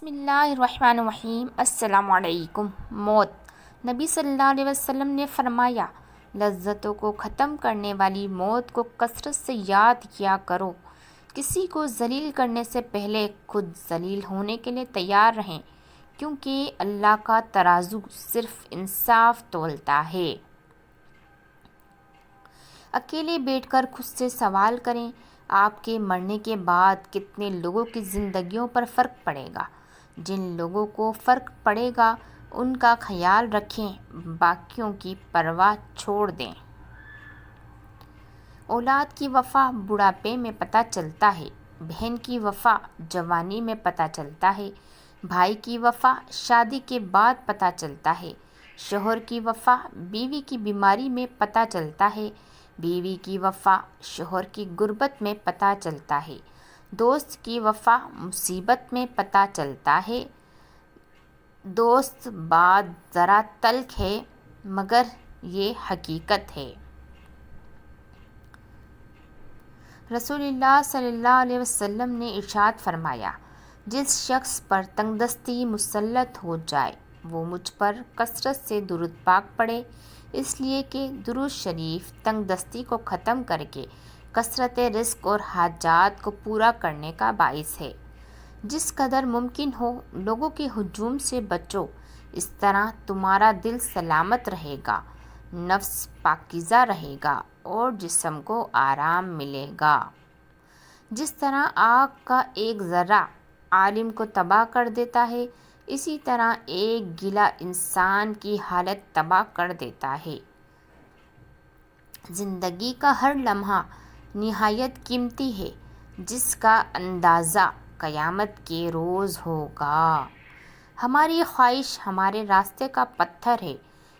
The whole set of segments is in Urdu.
بسم اللہ الرحمن الرحیم۔ السلام علیکم۔ موت۔ نبی صلی اللہ علیہ وسلم نے فرمایا، لذتوں کو ختم کرنے والی موت کو کثرت سے یاد کیا کرو۔ کسی کو ذلیل کرنے سے پہلے خود ذلیل ہونے کے لیے تیار رہیں، کیونکہ اللہ کا ترازو صرف انصاف تولتا ہے۔ اکیلے بیٹھ کر خود سے سوال کریں، آپ کے مرنے کے بعد کتنے لوگوں کی زندگیوں پر فرق پڑے گا؟ جن لوگوں کو فرق پڑے گا ان کا خیال رکھیں، باقیوں کی پرواہ چھوڑ دیں۔ اولاد کی وفا بڑھاپے میں پتہ چلتا ہے، بہن کی وفا جوانی میں پتہ چلتا ہے، بھائی کی وفا شادی کے بعد پتہ چلتا ہے، شوہر کی وفا بیوی کی بیماری میں پتہ چلتا ہے، بیوی کی وفا شوہر کی غربت میں پتہ چلتا ہے، دوست کی وفا مصیبت میں پتہ چلتا ہے۔ دوست بات ذرا تلخ ہے مگر یہ حقیقت ہے۔ رسول اللہ صلی اللہ علیہ وسلم نے ارشاد فرمایا، جس شخص پر تنگ دستی مسلط ہو جائے وہ مجھ پر کثرت سے درود پاک پڑھے، اس لیے کہ درود شریف تنگ دستی کو ختم کر کے کثرت رزق اور حاجات کو پورا کرنے کا باعث ہے۔ جس قدر ممکن ہو لوگوں کے ہجوم سے بچو، اس طرح تمہارا دل سلامت رہے گا، نفس پاکیزہ رہے گا اور جسم کو آرام ملے گا۔ جس طرح آگ کا ایک ذرہ عالم کو تباہ کر دیتا ہے، اسی طرح ایک گلہ انسان کی حالت تباہ کر دیتا ہے۔ زندگی کا ہر لمحہ نہایت قیمتی ہے، جس کا اندازہ قیامت کے روز ہوگا۔ ہماری خواہش ہمارے راستے کا پتھر ہے،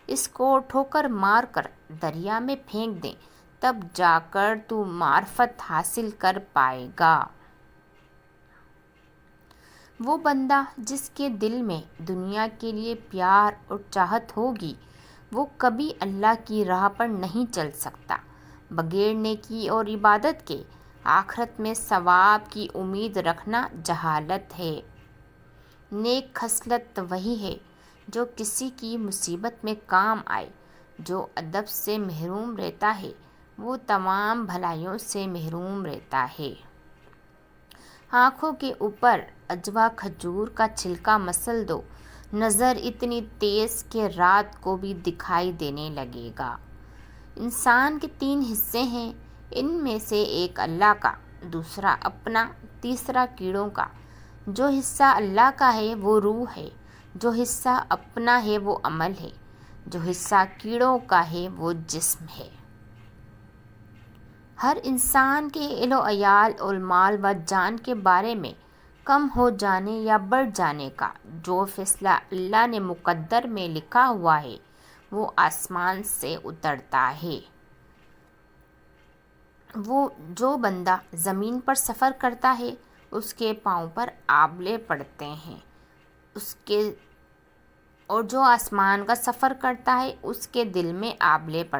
اس کو ٹھوکر مار کر دریا میں پھینک دیں، تب جا کر تو معرفت حاصل کر پائے گا۔ وہ بندہ جس کے دل میں دنیا کے لیے پیار اور چاہت ہوگی، وہ کبھی اللہ کی راہ پر نہیں چل سکتا۔ بغیر نیکی اور عبادت کے آخرت میں ثواب کی امید رکھنا جہالت ہے۔ نیک خصلت وہی ہے جو کسی کی مصیبت میں کام آئے۔ جو ادب سے محروم رہتا ہے وہ تمام بھلائیوں سے محروم رہتا ہے۔ آنکھوں کے اوپر عجوا کھجور کا چھلکا مسل دو، نظر اتنی تیز کہ رات کو بھی دکھائی دینے لگے گا۔ انسان کے 3 حصے ہیں، ان میں سے ایک اللہ کا، دوسرا اپنا، تیسرا کیڑوں کا۔ جو حصہ اللہ کا ہے وہ روح ہے، جو حصہ اپنا ہے وہ عمل ہے، جو حصہ کیڑوں کا ہے وہ جسم ہے۔ ہر انسان کے اہل و عیال اور مال و جان کے بارے میں کم ہو جانے یا بڑھ جانے کا جو فیصلہ اللہ نے مقدر میں لکھا ہوا ہے وہ آسمان سے اترتا ہے۔ وہ جو بندہ زمین پر سفر کرتا ہے اس کے پاؤں پر آبلے پڑتے ہیں، اور جو آسمان کا سفر کرتا ہے اس کے دل میں آبلے پڑتے ہیں۔